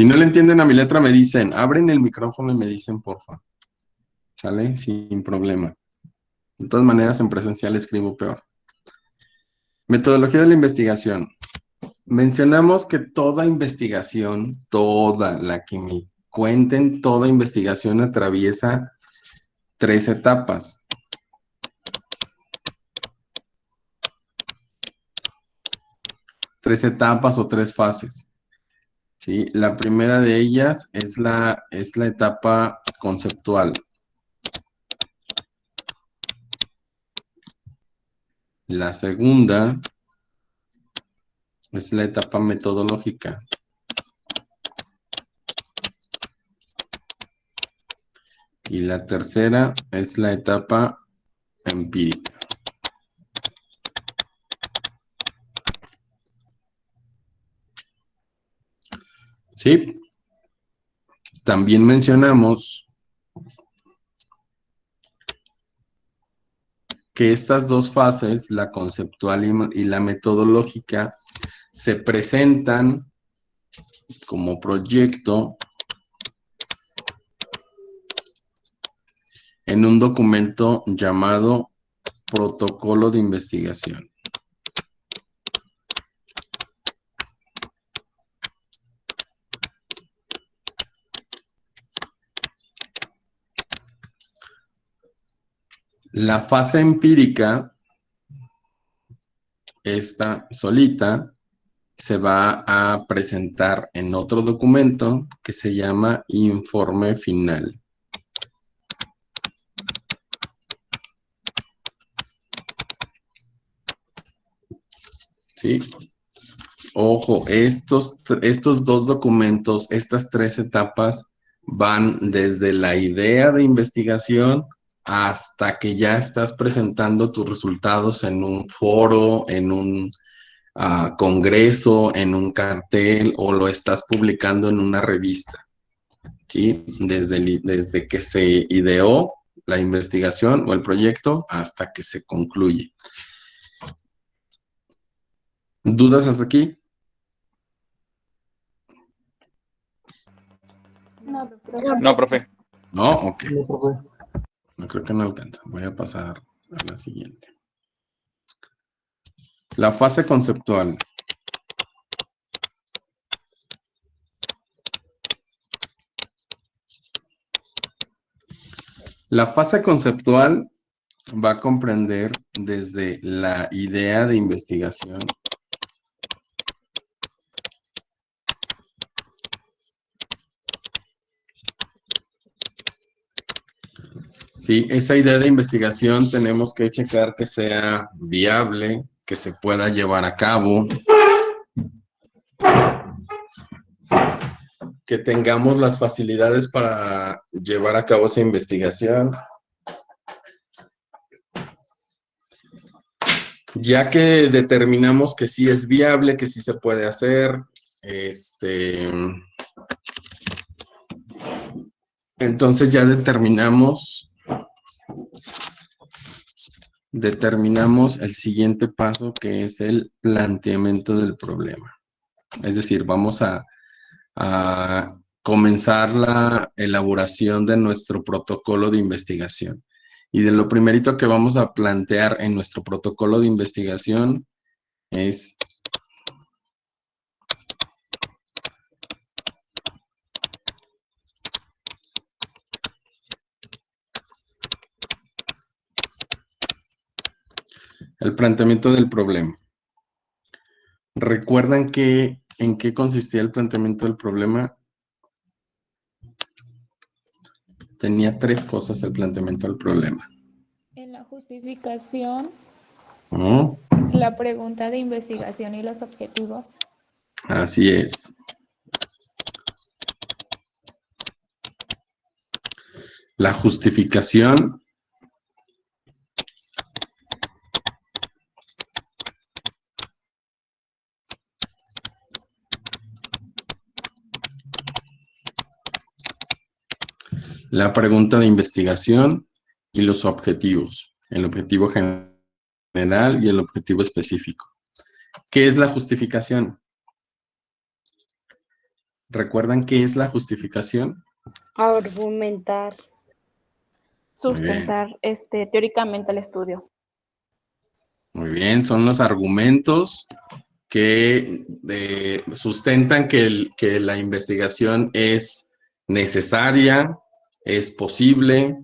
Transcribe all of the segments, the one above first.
Si no le entienden a mi letra, me dicen, abren el micrófono y me dicen, porfa. ¿Sale? Sin problema. De todas maneras, en presencial escribo peor. Metodología de la investigación. Mencionamos que toda investigación, toda la que me cuenten, toda investigación atraviesa 3 etapas. 3 etapas o 3 fases. ¿Sí? La primera de ellas es la etapa conceptual. La segunda es la etapa metodológica. Y la tercera es la etapa empírica. ¿Sí? También mencionamos que estas dos fases, la conceptual y la metodológica, se presentan como proyecto en un documento llamado protocolo de investigación. La fase empírica, esta solita, se va a presentar en otro documento que se llama informe final. ¿Sí? Ojo, estos dos documentos, estas 3 etapas, van desde la idea de investigación hasta que ya estás presentando tus resultados en un foro, en un congreso, en un cartel o lo estás publicando en una revista. ¿Sí? Desde que se ideó la investigación o el proyecto hasta que se concluye. ¿Dudas hasta aquí? No, profe. No, ok. No, profe. No creo que no alcanza. Voy a pasar a la siguiente. La fase conceptual. La fase conceptual va a comprender desde la idea de investigación ¿sí? Esa idea de investigación tenemos que checar que sea viable, que se pueda llevar a cabo, que tengamos las facilidades para llevar a cabo esa investigación. Ya que determinamos que sí es viable, que sí se puede hacer, entonces ya determinamos el siguiente paso, que es el planteamiento del problema. Es decir, vamos a comenzar la elaboración de nuestro protocolo de investigación. Y de lo primerito que vamos a plantear en nuestro protocolo de investigación es el planteamiento del problema. ¿Recuerdan en qué consistía el planteamiento del problema? Tenía 3 cosas el planteamiento del problema. En la justificación, ¿No? la pregunta de investigación y los objetivos. Así es. La justificación. La pregunta de investigación y los objetivos. El objetivo general y el objetivo específico. ¿Qué es la justificación? ¿Recuerdan qué es la justificación? Argumentar. Sustentar teóricamente el estudio. Muy bien, son los argumentos que sustentan que la investigación es necesaria, es posible,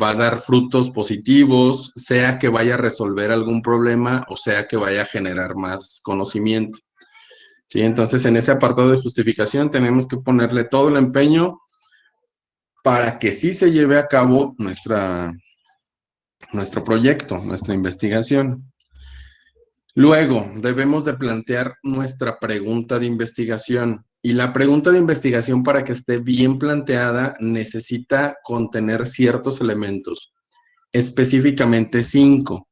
va a dar frutos positivos, sea que vaya a resolver algún problema o sea que vaya a generar más conocimiento. ¿Sí? Entonces, en ese apartado de justificación tenemos que ponerle todo el empeño para que sí se lleve a cabo nuestro proyecto, nuestra investigación. Luego, debemos de plantear nuestra pregunta de investigación. Y la pregunta de investigación, para que esté bien planteada, necesita contener ciertos elementos, específicamente 5.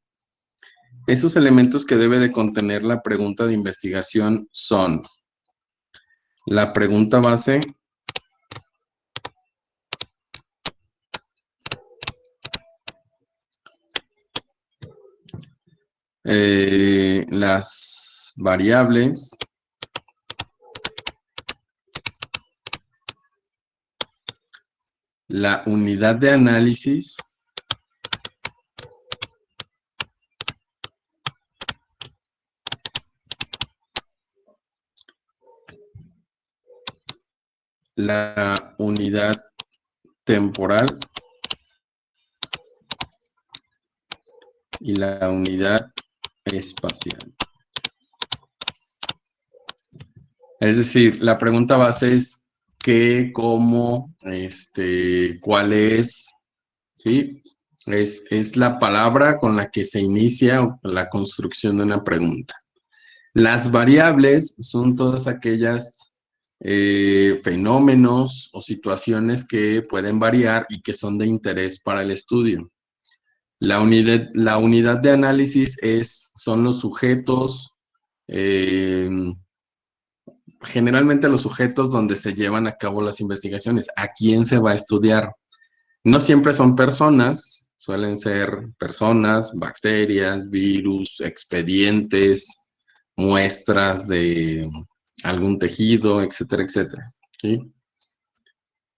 Esos elementos que debe de contener la pregunta de investigación son: la pregunta base, las variables, la unidad de análisis, la unidad temporal y la unidad espacial. Es decir, la pregunta base es qué, cómo, cuál es, ¿sí? Es la palabra con la que se inicia la construcción de una pregunta. Las variables son todas aquellas fenómenos o situaciones que pueden variar y que son de interés para el estudio. La unidad de análisis son los sujetos, generalmente los sujetos donde se llevan a cabo las investigaciones, a quién se va a estudiar. No siempre son personas, suelen ser personas, bacterias, virus, expedientes, muestras de algún tejido, etcétera, etcétera. ¿Sí?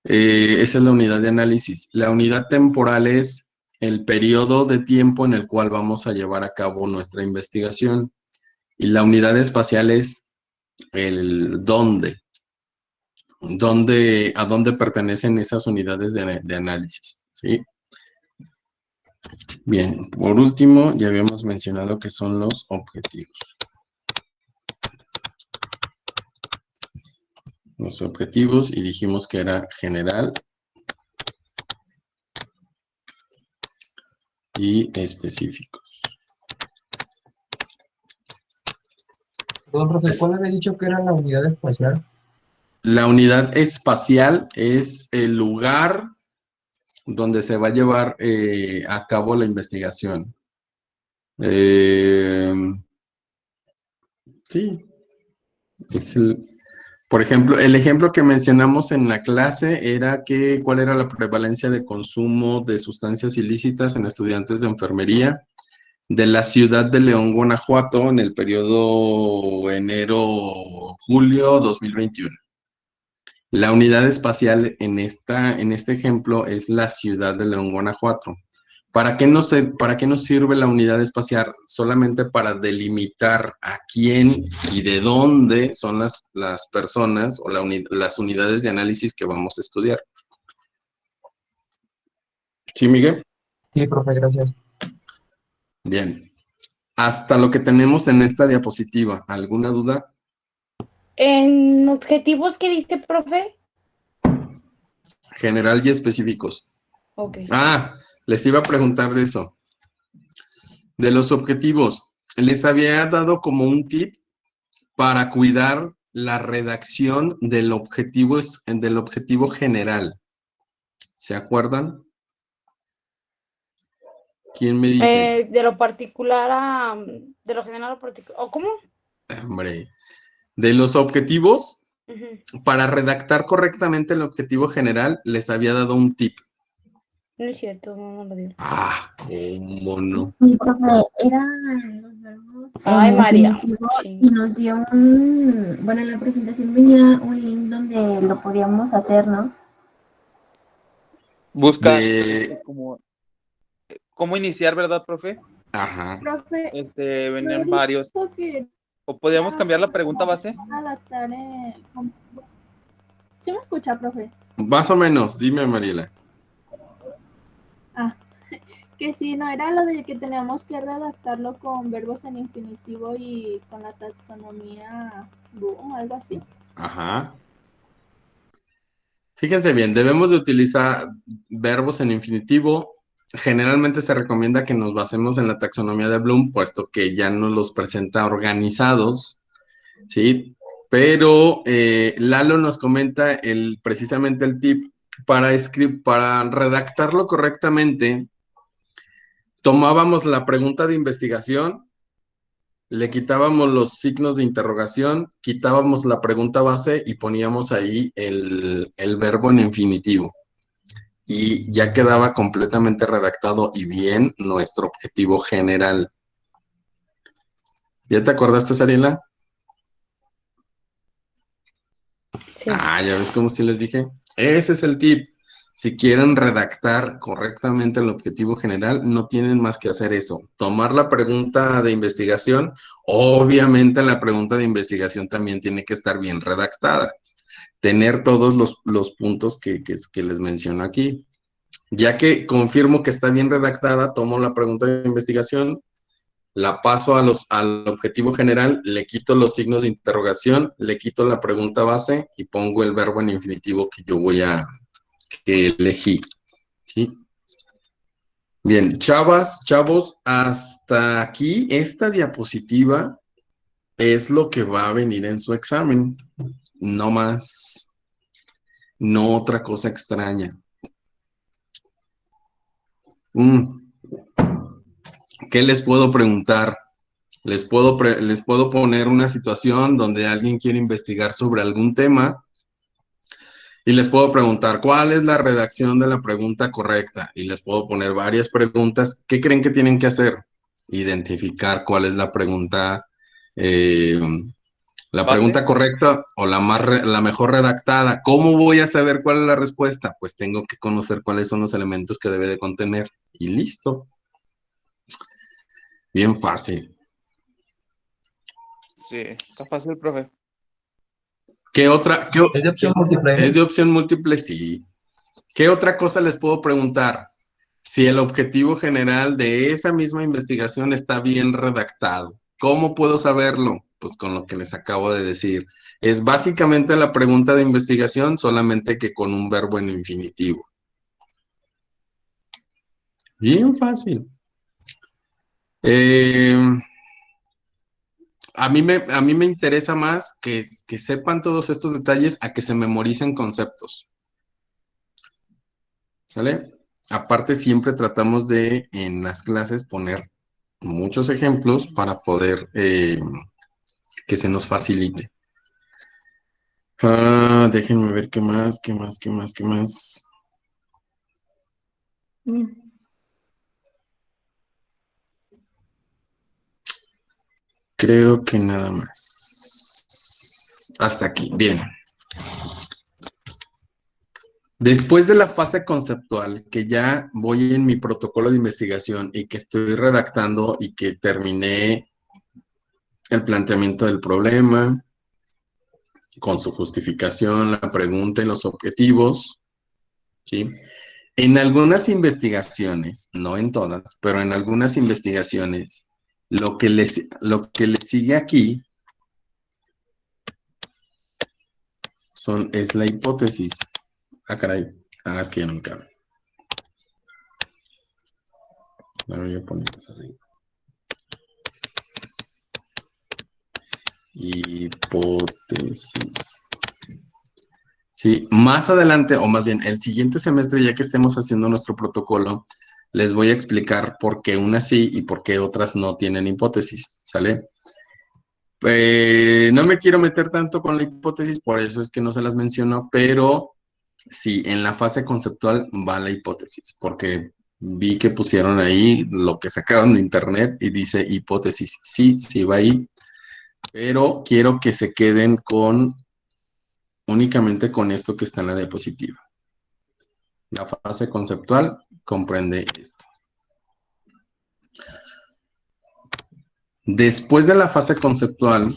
Esa es la unidad de análisis. La unidad temporal es el periodo de tiempo en el cual vamos a llevar a cabo nuestra investigación. Y la unidad espacial es el dónde. ¿A dónde pertenecen esas unidades de análisis? ¿Sí? Bien, por último, ya habíamos mencionado que son los objetivos. Los objetivos, y dijimos que era general y específicos. Don profe, ¿cuál había dicho que era la unidad espacial? La unidad espacial es el lugar donde se va a llevar a cabo la investigación. Sí, por ejemplo, el ejemplo que mencionamos en la clase era cuál era la prevalencia de consumo de sustancias ilícitas en estudiantes de enfermería de la ciudad de León, Guanajuato, en el periodo enero-julio 2021. La unidad espacial en este ejemplo es la ciudad de León, Guanajuato. ¿Para qué nos sirve la unidad espacial? Solamente para delimitar a quién y de dónde son las personas o las unidades de análisis que vamos a estudiar. ¿Sí, Miguel? Sí, profe, gracias. Bien. Hasta lo que tenemos en esta diapositiva. ¿Alguna duda? ¿En objetivos qué dice, profe? General y específicos. Ok. Ah, les iba a preguntar de eso. De los objetivos, les había dado como un tip para cuidar la redacción del objetivo general. ¿Se acuerdan? ¿Quién me dice? De lo particular de lo general a lo particular. ¿O cómo? Hombre, de los objetivos, Uh-huh. para redactar correctamente el objetivo general, les había dado un tip. No es cierto, no lo dio. Ah, cómo no. Sí, profe, eran los verbos Ay, en María. infinitivo Sí. y nos dio bueno, en la presentación venía un link donde lo podíamos hacer, ¿no? Buscar, De... cómo iniciar, ¿verdad, profe? Ajá. Profe, Venían varios. dijo que ¿O podíamos cambiar la pregunta base? adaptar ¿Sí me escucha, profe? Más o menos, dime, Mariela. Ah, que si no era lo de que teníamos que redactarlo con verbos en infinitivo y con la taxonomía Bloom, algo así. Ajá. Fíjense bien, debemos de utilizar verbos en infinitivo. Generalmente se recomienda que nos basemos en la taxonomía de Bloom, puesto que ya nos los presenta organizados, ¿sí? Pero Lalo nos comenta precisamente el tip para redactarlo correctamente. Tomábamos la pregunta de investigación, le quitábamos los signos de interrogación, quitábamos la pregunta base y poníamos ahí el verbo en infinitivo. Y ya quedaba completamente redactado y bien nuestro objetivo general. ¿Ya te acordaste, Sariela? Sí. Ah, ya ves como sí les dije. Ese es el tip. Si quieren redactar correctamente el objetivo general, no tienen más que hacer eso. Tomar la pregunta de investigación. Obviamente la pregunta de investigación también tiene que estar bien redactada. Tener todos los puntos que les menciono aquí. Ya que confirmo que está bien redactada, tomo la pregunta de investigación, la paso al objetivo general, le quito los signos de interrogación, le quito la pregunta base y pongo el verbo en infinitivo que elegí, ¿sí? Bien, chavos, hasta aquí esta diapositiva es lo que va a venir en su examen. No más, no otra cosa extraña. ¿Qué les puedo preguntar? Les puedo poner una situación donde alguien quiere investigar sobre algún tema y les puedo preguntar, ¿cuál es la redacción de la pregunta correcta? Y les puedo poner varias preguntas. ¿Qué creen que tienen que hacer? Identificar cuál es la pregunta, Base. correcta o la mejor redactada. ¿Cómo voy a saber cuál es la respuesta? Pues tengo que conocer cuáles son los elementos que debe de contener. Y listo. Bien fácil. Sí, está fácil, profe. ¿Qué otra? Es de opción múltiple. Es de opción múltiple, sí. ¿Qué otra cosa les puedo preguntar? Si el objetivo general de esa misma investigación está bien redactado. ¿Cómo puedo saberlo? Pues con lo que les acabo de decir. Es básicamente la pregunta de investigación, solamente que con un verbo en infinitivo. Bien fácil. A mí me interesa más que sepan todos estos detalles a que se memoricen conceptos. ¿Sale? Aparte, siempre tratamos de, en las clases, poner muchos ejemplos para poder que se nos facilite. Déjenme ver qué más. Creo que nada más. Hasta aquí, bien. Después de la fase conceptual, que ya voy en mi protocolo de investigación y que estoy redactando y que terminé el planteamiento del problema, con su justificación, la pregunta y los objetivos, ¿sí? En algunas investigaciones, no en todas, pero en algunas investigaciones, lo que le sigue aquí es la hipótesis. Ah, caray. Ah, es que ya no me cabe. Bueno, yo pongo así. Hipótesis. Sí, más adelante, o más bien el siguiente semestre, ya que estemos haciendo nuestro protocolo, les voy a explicar por qué unas sí y por qué otras no tienen hipótesis, ¿sale? No me quiero meter tanto con la hipótesis, por eso es que no se las menciono, pero sí, en la fase conceptual va la hipótesis, porque Vi que pusieron ahí lo que sacaron de internet y dice hipótesis. Sí, sí va ahí, pero quiero que se queden únicamente con esto que está en la diapositiva. La fase conceptual comprende esto. Después de la fase conceptual,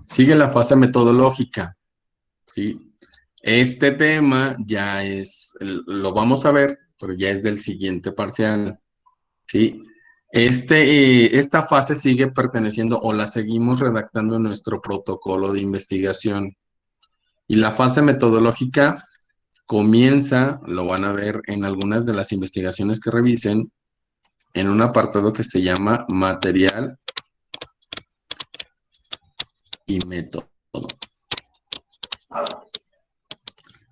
sigue la fase metodológica, ¿sí? Este tema ya lo vamos a ver, pero ya es del siguiente parcial, ¿sí? Esta fase sigue perteneciendo o la seguimos redactando en nuestro protocolo de investigación. Y la fase metodológica comienza, lo van a ver en algunas de las investigaciones que revisen, en un apartado que se llama material y método.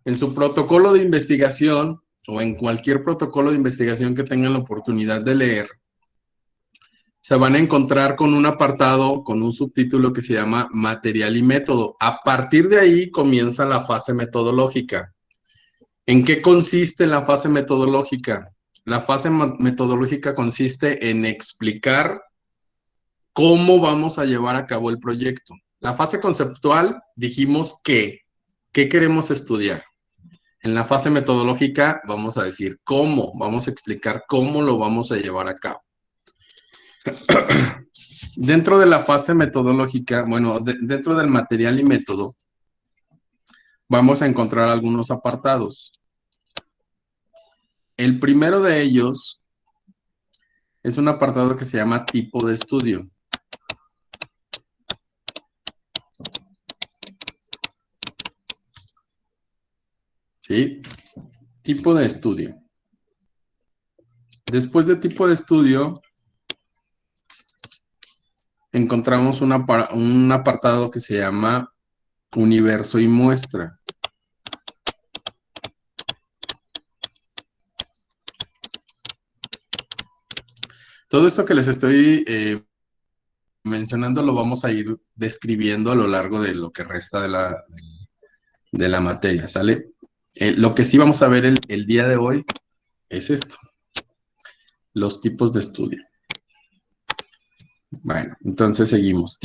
En su protocolo de investigación o en cualquier protocolo de investigación que tengan la oportunidad de leer, se van a encontrar con un apartado, con un subtítulo que se llama material y método. A partir de ahí comienza la fase metodológica. ¿En qué consiste la fase metodológica? La fase metodológica consiste en explicar cómo vamos a llevar a cabo el proyecto. La fase conceptual dijimos ¿qué queremos estudiar? En la fase metodológica vamos a decir cómo, vamos a explicar cómo lo vamos a llevar a cabo. Dentro de la fase metodológica, bueno, dentro del material y método, vamos a encontrar algunos apartados. El primero de ellos es un apartado que se llama tipo de estudio. ¿Sí? Tipo de estudio. Después de tipo de estudio, encontramos un apartado que se llama universo y muestra. Todo esto que les estoy mencionando lo vamos a ir describiendo a lo largo de lo que resta de la materia, ¿sale? Lo que sí vamos a ver el día de hoy es esto, los tipos de estudio. Bueno, entonces seguimos.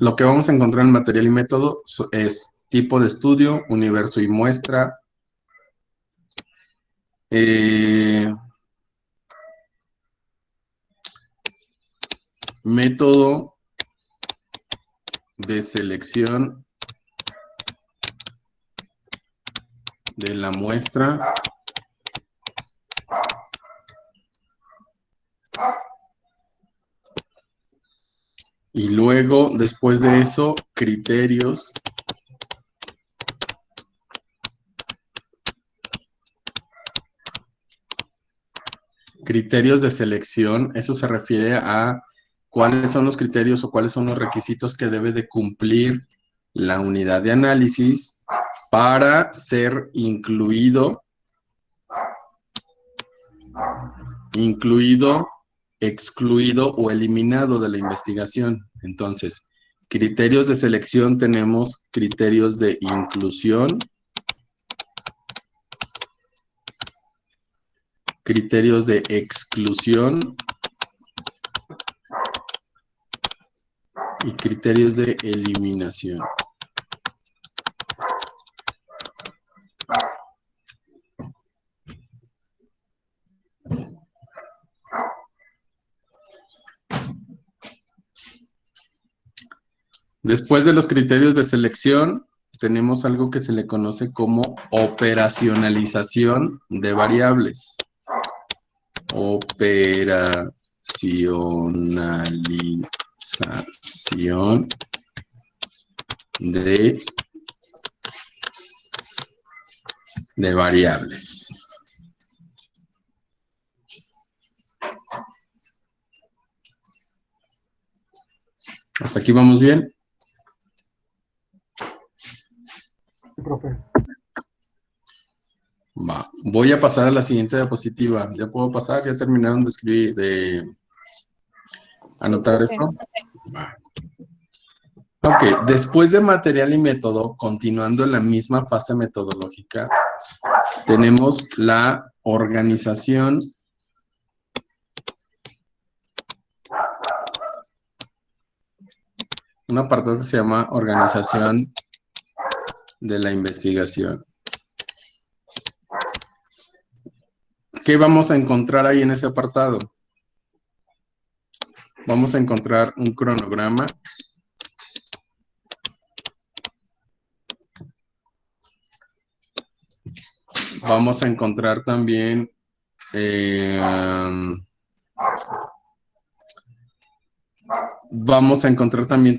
Lo que vamos a encontrar en material y método es tipo de estudio, universo y muestra, método de selección de la muestra, y luego, después de eso, criterios de selección. Eso se refiere a cuáles son los criterios o cuáles son los requisitos que debe de cumplir la unidad de análisis para ser incluido, excluido o eliminado de la investigación. Entonces, criterios de selección, tenemos criterios de inclusión, criterios de exclusión y criterios de eliminación. Después de los criterios de selección, tenemos algo que se le conoce como operacionalización de variables. Operacionalización de variables. ¿Hasta aquí vamos bien? Profe. Va. Voy a pasar a la siguiente diapositiva. ¿Ya puedo pasar? ¿Ya terminaron de escribir, de anotar esto? Va. Ok, después de material y método, continuando en la misma fase metodológica, tenemos la organización un apartado que se llama organización de la investigación. ¿Qué vamos a encontrar ahí en ese apartado? Vamos a encontrar un cronograma. Vamos a encontrar también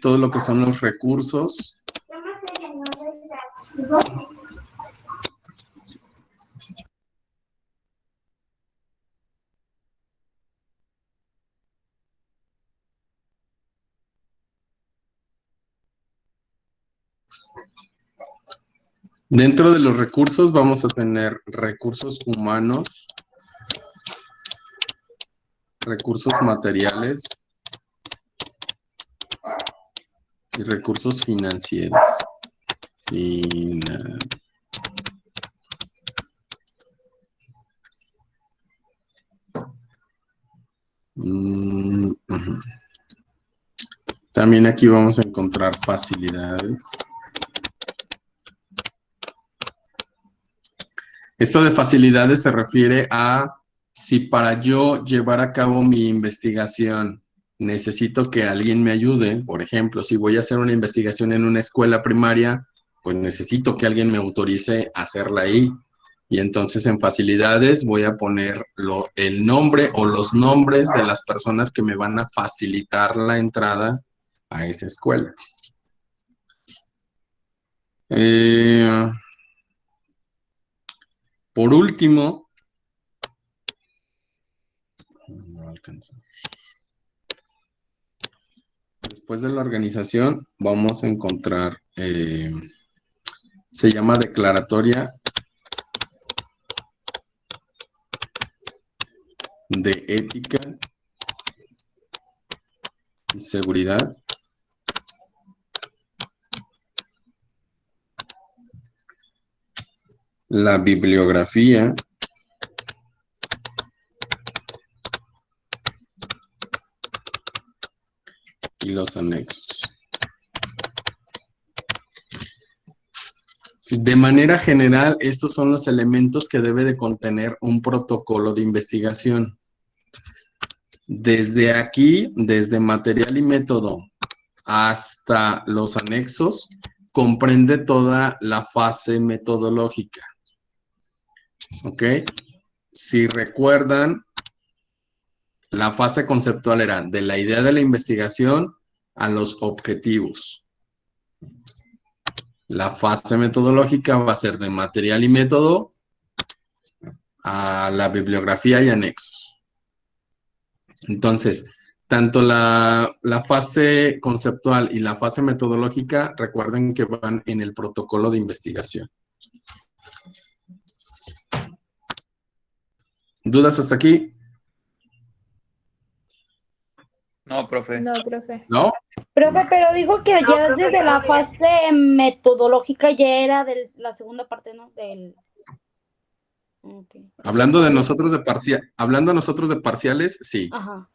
todo lo que son los recursos. Dentro de los recursos vamos a tener recursos humanos, recursos materiales y recursos financieros. Ujú. También aquí vamos a encontrar facilidades. Esto de facilidades se refiere a si para yo llevar a cabo mi investigación necesito que alguien me ayude. Por ejemplo, si voy a hacer una investigación en una escuela primaria, pues necesito que alguien me autorice a hacerla ahí. Y entonces en facilidades voy a poner el nombre o los nombres de las personas que me van a facilitar la entrada a esa escuela. Por último, no alcanzo. Después de la organización vamos a encontrar, se llama declaratoria de ética y seguridad. La bibliografía. Y los anexos. De manera general, estos son los elementos que debe de contener un protocolo de investigación. Desde aquí, desde material y método hasta los anexos, comprende toda la fase metodológica. ¿Ok? Si recuerdan, la fase conceptual era de la idea de la investigación a los objetivos. La fase metodológica va a ser de material y método a la bibliografía y anexos. Entonces, tanto la fase conceptual y la fase metodológica, recuerden que van en el protocolo de investigación. ¿Dudas hasta aquí? No, profe. No, profe. ¿No? Profe, pero dijo que ya desde la fase metodológica ya era de la segunda parte, ¿no? Okay. Hablando de nosotros de parciales, sí. Ajá.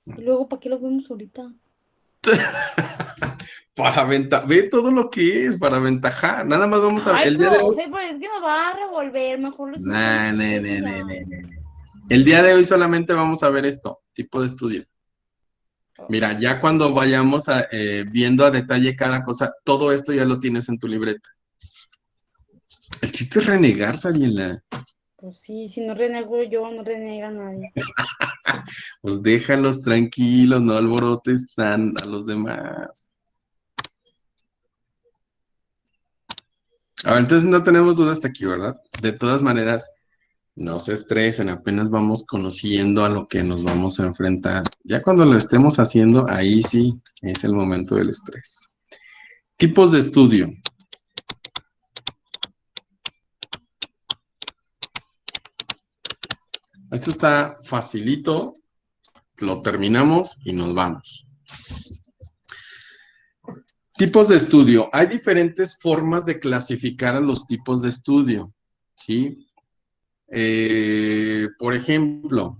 Y luego, ¿para qué lo vemos ahorita? Ve todo lo que es para aventajar. Nada más vamos a Ay, el día de hoy. profe, pero es que nos va a revolver. Mejor lo Nah. El día de hoy solamente vamos a ver esto, tipo de estudio. Mira, ya cuando vayamos viendo a detalle cada cosa, todo esto ya lo tienes en tu libreta. El chiste es renegar, Sariela. Pues sí, si no renego yo, no renega nadie. Pues déjalos tranquilos, no alborotes a los demás. A ver, entonces no tenemos duda hasta aquí, ¿verdad? De todas maneras, no se estresen, apenas vamos conociendo a lo que nos vamos a enfrentar. Ya cuando lo estemos haciendo, ahí sí es el momento del estrés. Tipos de estudio. Esto está facilito, lo terminamos y nos vamos. Tipos de estudio. Hay diferentes formas de clasificar a los tipos de estudio, ¿sí? Por ejemplo,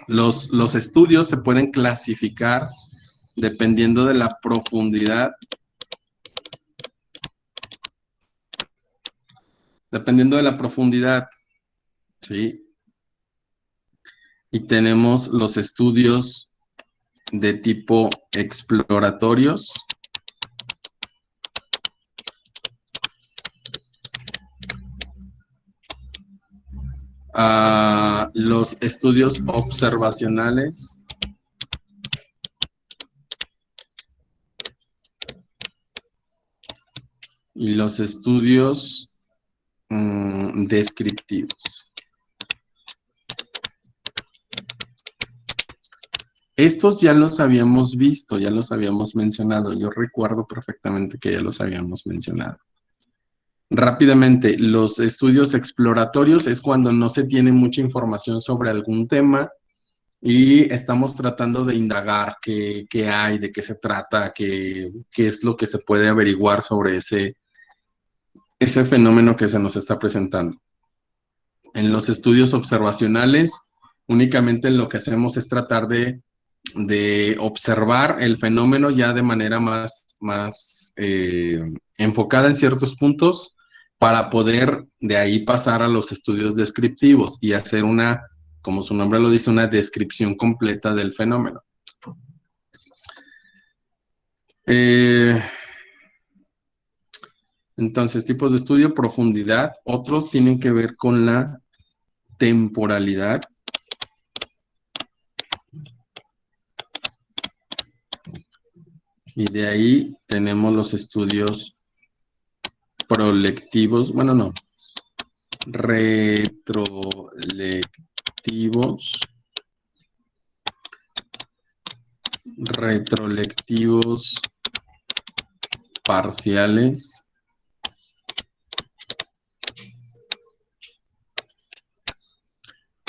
los estudios se pueden clasificar dependiendo de la profundidad. Dependiendo de la profundidad, ¿sí? Y tenemos los estudios de tipo exploratorios. Los estudios observacionales. Y los estudios descriptivos. Estos ya los habíamos visto, ya los habíamos mencionado. Yo recuerdo perfectamente que ya los habíamos mencionado. Rápidamente, los estudios exploratorios es cuando no se tiene mucha información sobre algún tema y estamos tratando de indagar qué hay, de qué se trata, qué es lo que se puede averiguar sobre ese fenómeno que se nos está presentando. En los estudios observacionales, únicamente lo que hacemos es tratar de observar el fenómeno ya de manera más enfocada en ciertos puntos para poder de ahí pasar a los estudios descriptivos y hacer una, como su nombre lo dice, una descripción completa del fenómeno. Entonces, tipos de estudio, profundidad. Otros tienen que ver con la temporalidad. Y de ahí tenemos los estudios prolectivos, bueno, no, retrolectivos parciales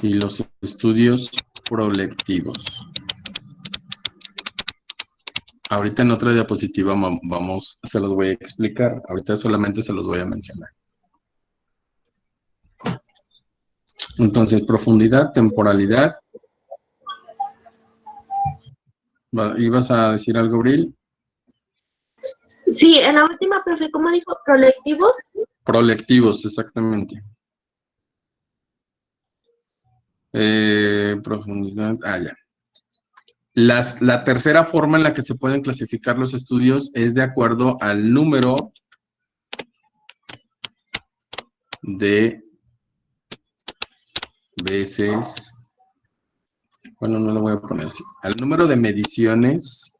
y los estudios prolectivos. Ahorita en otra diapositiva se los voy a explicar. Ahorita solamente se los voy a mencionar. Entonces, profundidad, temporalidad. ¿Ibas a decir algo, Abril? Sí, en la última, profe, ¿cómo dijo? ¿Prolectivos? Prolectivos, exactamente. Profundidad, ya. La tercera forma en la que se pueden clasificar los estudios es de acuerdo al número de veces, bueno, no lo voy a poner así, al número de mediciones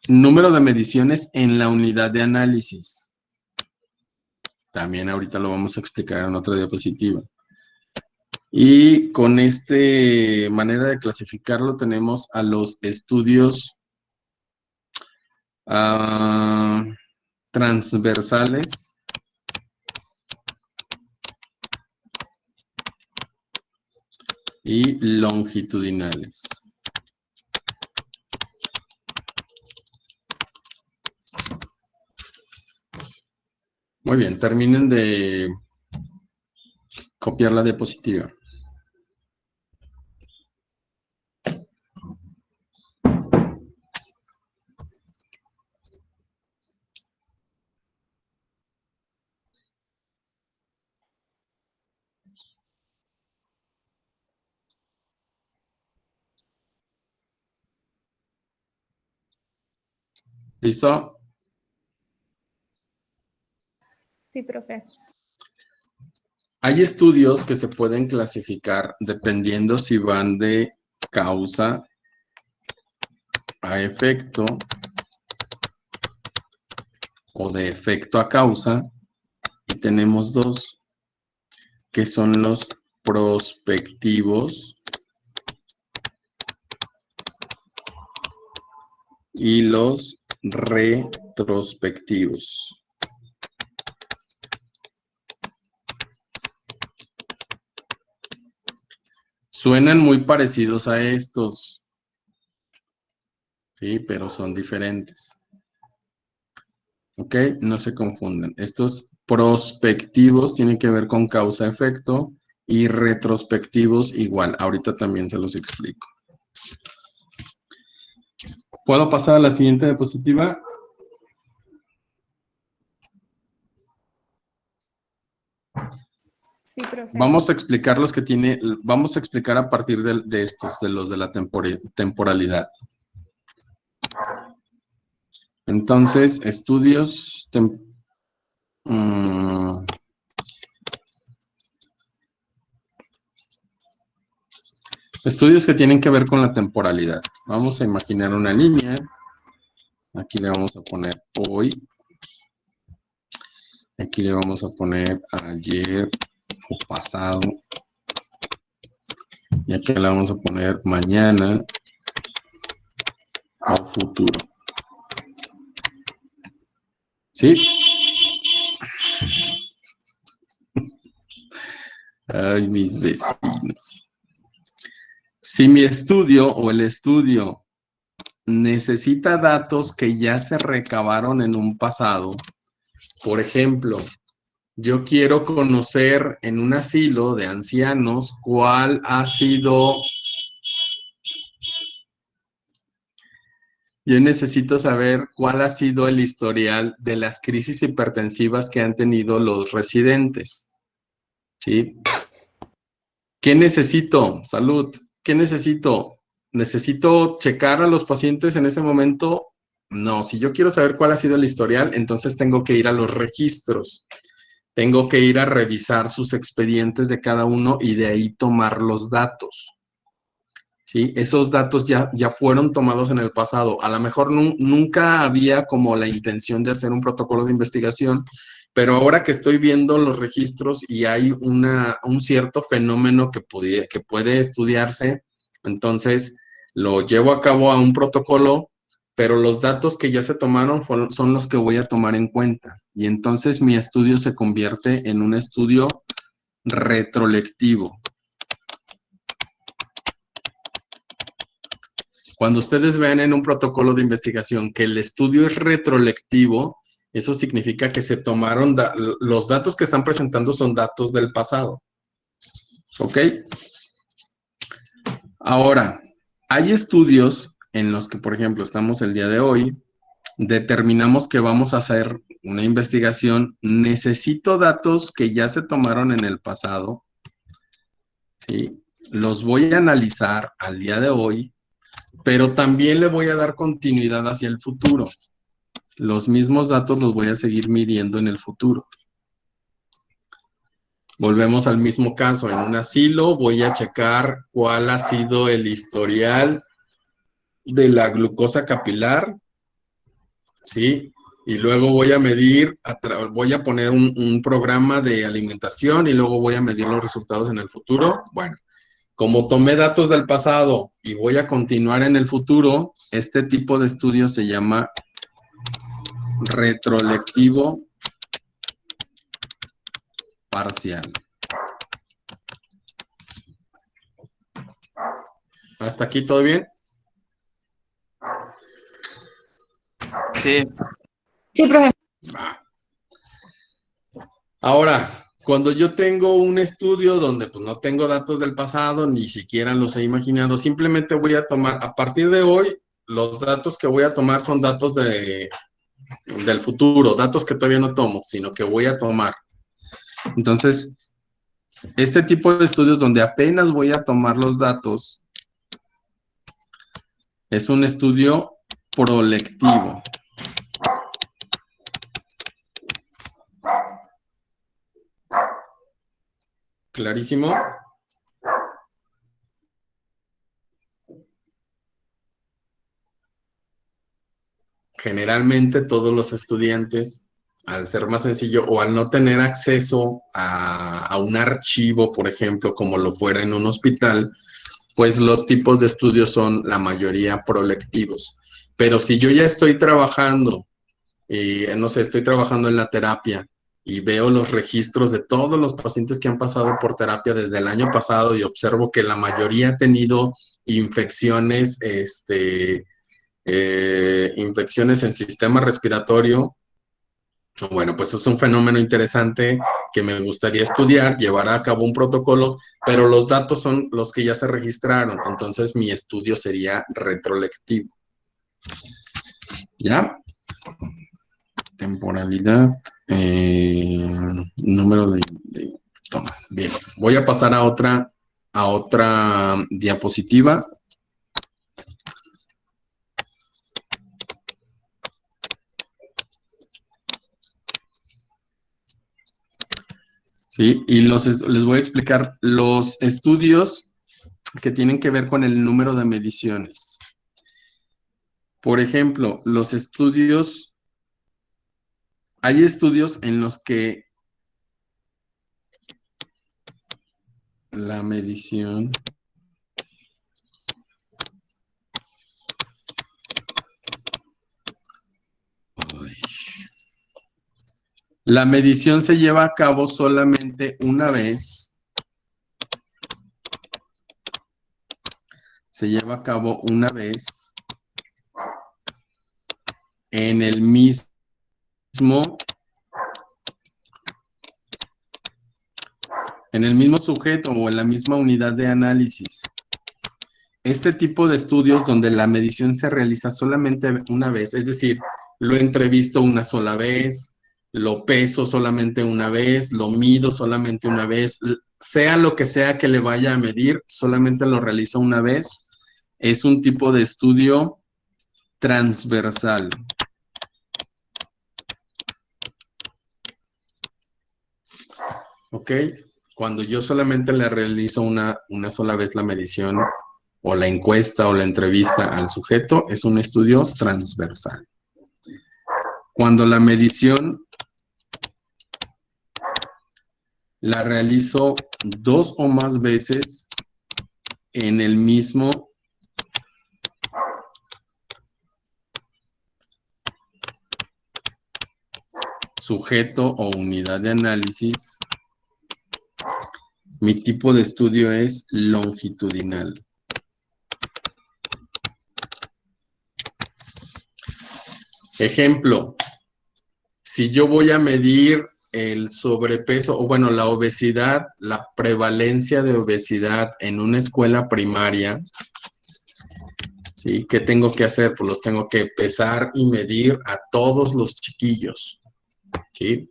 número de mediciones en la unidad de análisis. También ahorita lo vamos a explicar en otra diapositiva. Y con esta manera de clasificarlo tenemos a los estudios transversales y longitudinales. Muy bien, terminen de copiar la diapositiva. ¿Listo? Sí, profe. Hay estudios que se pueden clasificar dependiendo si van de causa a efecto o de efecto a causa. Y tenemos dos, que son los prospectivos y los retrospectivos. Suenan muy parecidos a estos, sí, pero son diferentes. ¿Ok? No se confunden. Estos prospectivos tienen que ver con causa-efecto y retrospectivos igual. Ahorita también se los explico. ¿Puedo pasar a la siguiente diapositiva? Sí, profe. Vamos a explicar los que tiene, vamos a explicar a partir de estos, de los de la temporalidad. Entonces, estudios, estudios que tienen que ver con la temporalidad. Vamos a imaginar una línea. Aquí le vamos a poner hoy. Aquí le vamos a poner ayer o pasado. Y aquí le vamos a poner mañana o futuro. ¿Sí? Ay, mis vecinos. Si mi estudio o el estudio necesita datos que ya se recabaron en un pasado, por ejemplo, yo quiero conocer en un asilo de ancianos cuál ha sido... Yo necesito saber cuál ha sido el historial de las crisis hipertensivas que han tenido los residentes. ¿Sí? ¿Qué necesito? Salud. ¿Qué necesito? ¿Necesito checar a los pacientes en ese momento? No. Si yo quiero saber cuál ha sido el historial, entonces tengo que ir a los registros. Tengo que ir a revisar sus expedientes de cada uno y de ahí tomar los datos. ¿Sí? Esos datos ya fueron tomados en el pasado. A lo mejor nunca había como la intención de hacer un protocolo de investigación, pero ahora que estoy viendo los registros y hay un cierto fenómeno que puede estudiarse, entonces lo llevo a cabo a un protocolo, pero los datos que ya se tomaron son los que voy a tomar en cuenta. Y entonces mi estudio se convierte en un estudio retrolectivo. Cuando ustedes vean en un protocolo de investigación que el estudio es retrolectivo, eso significa que se tomaron, los datos que están presentando son datos del pasado. ¿Ok? Ahora, hay estudios en los que, por ejemplo, estamos el día de hoy, determinamos que vamos a hacer una investigación, necesito datos que ya se tomaron en el pasado, ¿sí? Los voy a analizar al día de hoy, pero también le voy a dar continuidad hacia el futuro. Los mismos datos los voy a seguir midiendo en el futuro. Volvemos al mismo caso. En un asilo voy a checar cuál ha sido el historial de la glucosa capilar, ¿sí? Y luego voy a medir, voy a poner un programa de alimentación y luego voy a medir los resultados en el futuro. Bueno. Como tomé datos del pasado y voy a continuar en el futuro, este tipo de estudio se llama retrolectivo parcial. ¿Hasta aquí todo bien? Sí. Sí, profe. Ahora, cuando yo tengo un estudio donde pues no tengo datos del pasado, ni siquiera los he imaginado, simplemente voy a tomar, a partir de hoy, los datos que voy a tomar son datos del futuro, datos que todavía no tomo, sino que voy a tomar. Entonces, este tipo de estudios donde apenas voy a tomar los datos, es un estudio prolectivo. ¿Clarísimo? Generalmente todos los estudiantes, al ser más sencillo o al no tener acceso a un archivo, por ejemplo, como lo fuera en un hospital, pues los tipos de estudios son la mayoría prolectivos. Pero si yo ya estoy trabajando, no sé, estoy trabajando en la terapia y veo los registros de todos los pacientes que han pasado por terapia desde el año pasado y observo que la mayoría ha tenido infecciones, infecciones en sistema respiratorio. Bueno, pues es un fenómeno interesante que me gustaría estudiar, llevar a cabo un protocolo, pero los datos son los que ya se registraron, entonces mi estudio sería retrolectivo. ¿Ya? Temporalidad, número de tomas. Bien, voy a pasar a otra diapositiva. Sí, y les voy a explicar los estudios que tienen que ver con el número de mediciones. Por ejemplo, hay estudios en los que la medición se lleva a cabo solamente una vez. Se lleva a cabo una vez en el mismo sujeto o en la misma unidad de análisis. Este tipo de estudios donde la medición se realiza solamente una vez, es decir, lo entrevisto una sola vez, lo peso solamente una vez, lo mido solamente una vez, sea lo que sea que le vaya a medir, solamente lo realizo una vez. Es un tipo de estudio transversal. ¿Ok? Cuando yo solamente le realizo una sola vez la medición o la encuesta o la entrevista al sujeto, es un estudio transversal. Cuando la medición la realizo 2 o más veces en el mismo sujeto o unidad de análisis, mi tipo de estudio es longitudinal. Ejemplo, si yo voy a medir el sobrepeso, o bueno, la obesidad, la prevalencia de obesidad en una escuela primaria, ¿sí? ¿Qué tengo que hacer? Pues los tengo que pesar y medir a todos los chiquillos, ¿sí?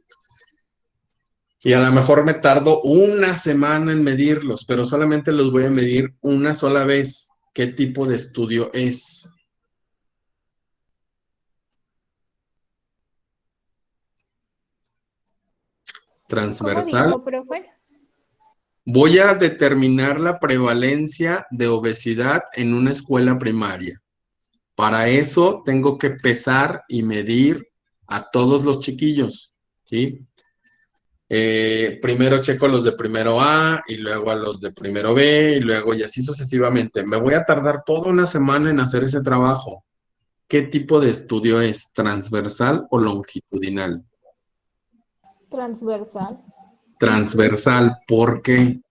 Y a lo mejor me tardo una semana en medirlos, pero solamente los voy a medir una sola vez. ¿Qué tipo de estudio es? Transversal. ¿Cómo dijo, profe? Voy a determinar la prevalencia de obesidad en una escuela primaria. Para eso tengo que pesar y medir a todos los chiquillos, ¿sí? Primero checo los de primero A y luego a los de primero B y luego y así sucesivamente. Me voy a tardar toda una semana en hacer ese trabajo. ¿Qué tipo de estudio es? ¿Transversal o longitudinal? Transversal. Transversal, ¿por qué?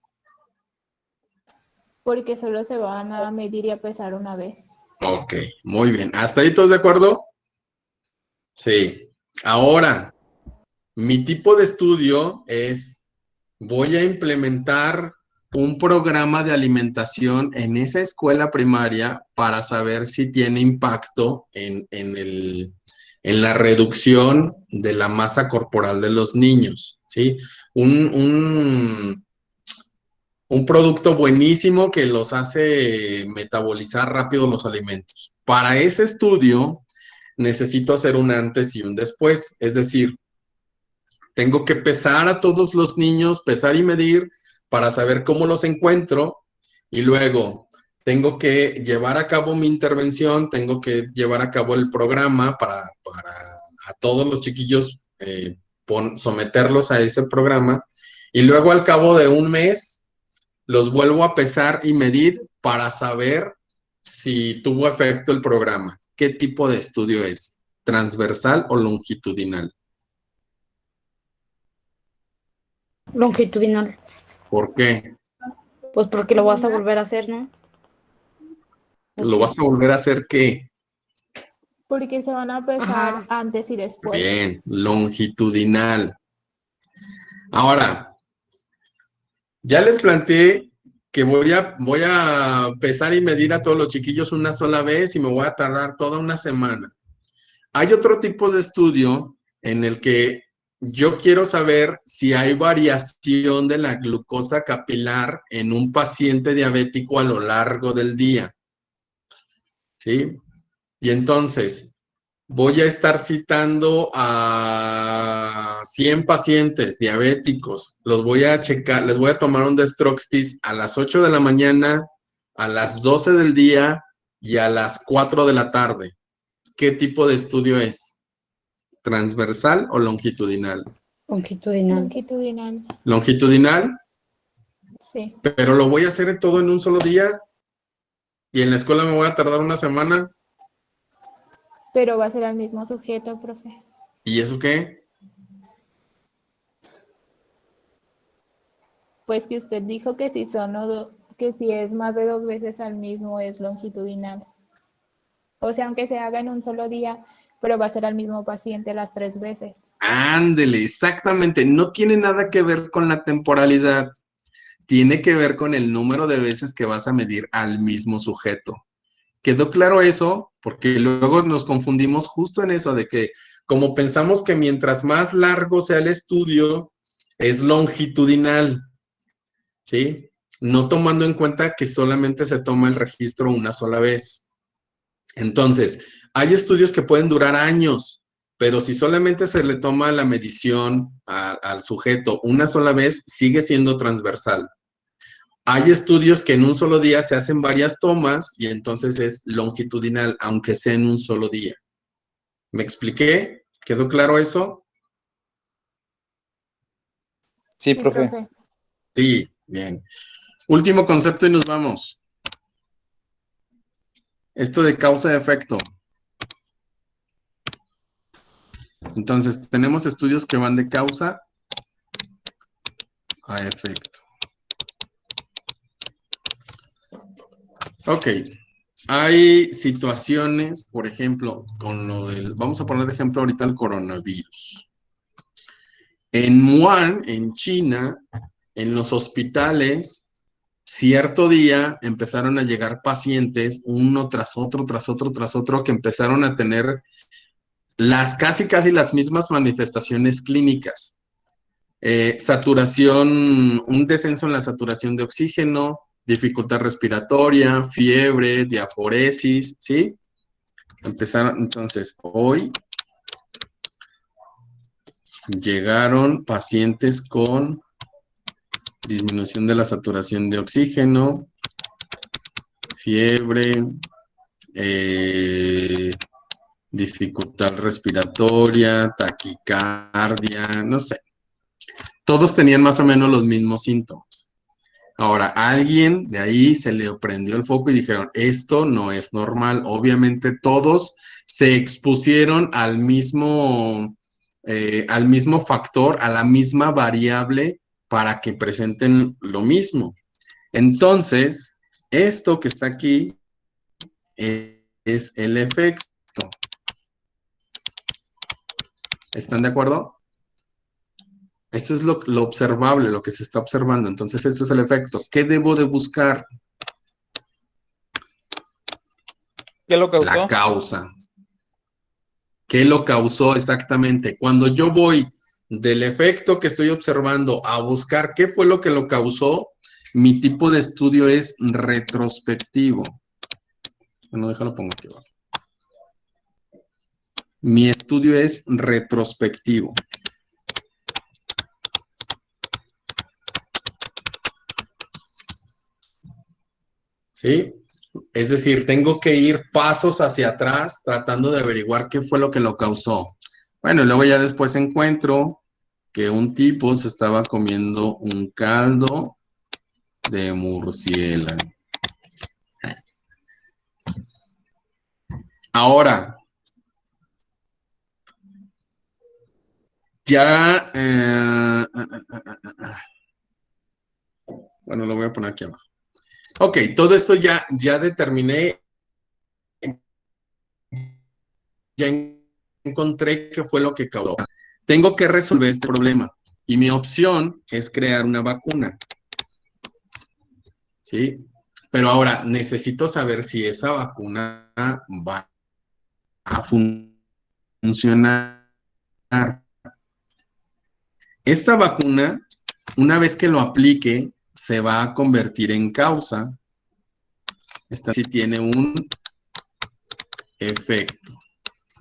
Porque solo se van a medir y a pesar una vez. Ok, muy bien. ¿Hasta ahí todos de acuerdo? Sí. Ahora, mi tipo de estudio es, voy a implementar un programa de alimentación en esa escuela primaria para saber si tiene impacto en la reducción de la masa corporal de los niños, ¿sí? Un producto buenísimo que los hace metabolizar rápido los alimentos. Para ese estudio necesito hacer un antes y un después, es decir, tengo que pesar a todos los niños, pesar y medir para saber cómo los encuentro y luego tengo que llevar a cabo mi intervención, tengo que llevar a cabo el programa para a todos los chiquillos someterlos a ese programa y luego al cabo de un mes los vuelvo a pesar y medir para saber si tuvo efecto el programa. ¿Qué tipo de estudio es? ¿Transversal o longitudinal? Longitudinal. ¿Por qué? Pues porque lo vas a volver a hacer, ¿no? ¿Lo vas a volver a hacer qué? Porque se van a pesar Ajá. antes y después. Bien, longitudinal. Ahora, ya les planteé que voy a pesar y medir a todos los chiquillos una sola vez y me voy a tardar toda una semana. Hay otro tipo de estudio en el que yo quiero saber si hay variación de la glucosa capilar en un paciente diabético a lo largo del día. ¿Sí? Y entonces, voy a estar citando a 100 pacientes diabéticos. Los voy a checar, les voy a tomar un dextroxtis a las 8 de la mañana, a las 12 del día y a las 4 de la tarde. ¿Qué tipo de estudio es? ¿Transversal o longitudinal? Longitudinal. Longitudinal. Longitudinal, Sí. pero lo voy a hacer todo en un solo día y en la escuela me voy a tardar una semana. Pero va a ser al mismo sujeto, profe. ¿Y eso qué? Pues que usted dijo que si son que si es más de 2 veces al mismo es longitudinal. O sea, aunque se haga en un solo día, pero va a ser al mismo paciente las 3 veces. Ándele, exactamente. No tiene nada que ver con la temporalidad. Tiene que ver con el número de veces que vas a medir al mismo sujeto. ¿Quedó claro eso? Porque luego nos confundimos justo en eso de que como pensamos que mientras más largo sea el estudio, es longitudinal, ¿sí? No tomando en cuenta que solamente se toma el registro una sola vez. Entonces, hay estudios que pueden durar años, pero si solamente se le toma la medición al sujeto una sola vez, sigue siendo transversal. Hay estudios que en un solo día se hacen varias tomas y entonces es longitudinal, aunque sea en un solo día. ¿Me expliqué? ¿Quedó claro eso? Sí, profe. Sí, bien. Último concepto y nos vamos. Esto de causa y efecto. Entonces, tenemos estudios que van de causa a efecto. Ok. Hay situaciones, por ejemplo, con lo del, vamos a poner de ejemplo ahorita el coronavirus. En Wuhan, en China, en los hospitales, cierto día empezaron a llegar pacientes, uno tras otro, tras otro, tras otro, que empezaron a tener casi las mismas manifestaciones clínicas. Saturación, un descenso en la saturación de oxígeno, dificultad respiratoria, fiebre, diaforesis, ¿sí? Empezaron, entonces, hoy llegaron pacientes con disminución de la saturación de oxígeno, fiebre, dificultad respiratoria, taquicardia, no sé. Todos tenían más o menos los mismos síntomas. Ahora, a alguien de ahí se le prendió el foco y dijeron, esto no es normal. Obviamente todos se expusieron al mismo factor, a la misma variable para que presenten lo mismo. Entonces, esto que está aquí es el efecto. ¿Están de acuerdo? Esto es lo observable, lo que se está observando. Entonces, esto es el efecto. ¿Qué debo de buscar? ¿Qué lo causó? La causa. ¿Qué lo causó exactamente? Cuando yo voy del efecto que estoy observando a buscar qué fue lo que lo causó, mi tipo de estudio es retrospectivo. Bueno, déjalo pongo aquí abajo. Mi estudio es retrospectivo. ¿Sí? Es decir, tengo que ir pasos hacia atrás tratando de averiguar qué fue lo que lo causó. Bueno, y luego ya después encuentro que un tipo se estaba comiendo un caldo de murciélago. Ahora, ya, bueno, lo voy a poner aquí abajo. Ok, todo esto ya determiné, ya encontré qué fue lo que causó. Tengo que resolver este problema y mi opción es crear una vacuna. ¿Sí? Pero ahora necesito saber si esa vacuna va a funcionar. Esta vacuna, una vez que lo aplique, se va a convertir en causa. Esta sí tiene un efecto.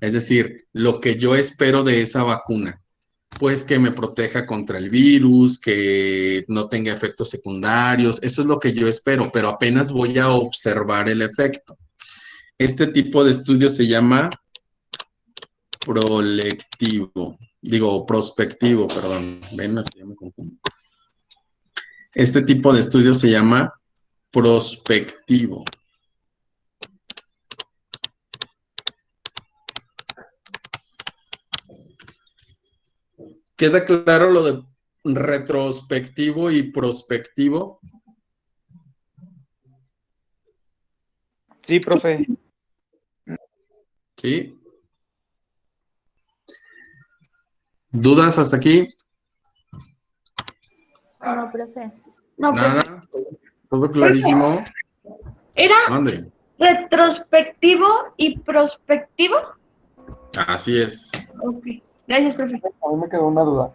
Es decir, lo que yo espero de esa vacuna, pues que me proteja contra el virus, que no tenga efectos secundarios. Eso es lo que yo espero, pero apenas voy a observar el efecto. Este tipo de estudio se llama prospectivo, perdón. Ven, así ya me confundo. Este tipo de estudio se llama prospectivo. ¿Queda claro lo de retrospectivo y prospectivo? Sí, profe. ¿Sí? ¿Dudas hasta aquí? No, profe. No, Nada. ¿Todo clarísimo? ¿Era ¿Dónde? retrospectivo y prospectivo? Así es. Ok. Gracias, profe. A mí me quedó una duda.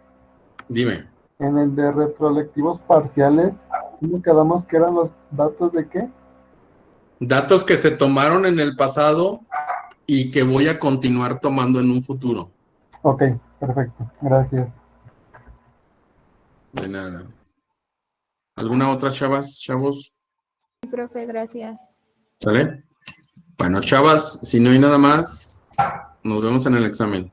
Dime. En el de retrolectivos parciales, ¿cómo quedamos que eran los datos de qué? Datos que se tomaron en el pasado y que voy a continuar tomando en un futuro. Ok, perfecto. Gracias. De nada. ¿Alguna otra, chavos? Sí, profe, gracias. ¿Sale? Bueno, chavas, si no hay nada más, nos vemos en el examen.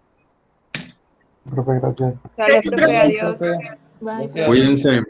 Profe, gracias. Dale, profe, adiós. Profe. Bye, Gracias. Cuídense.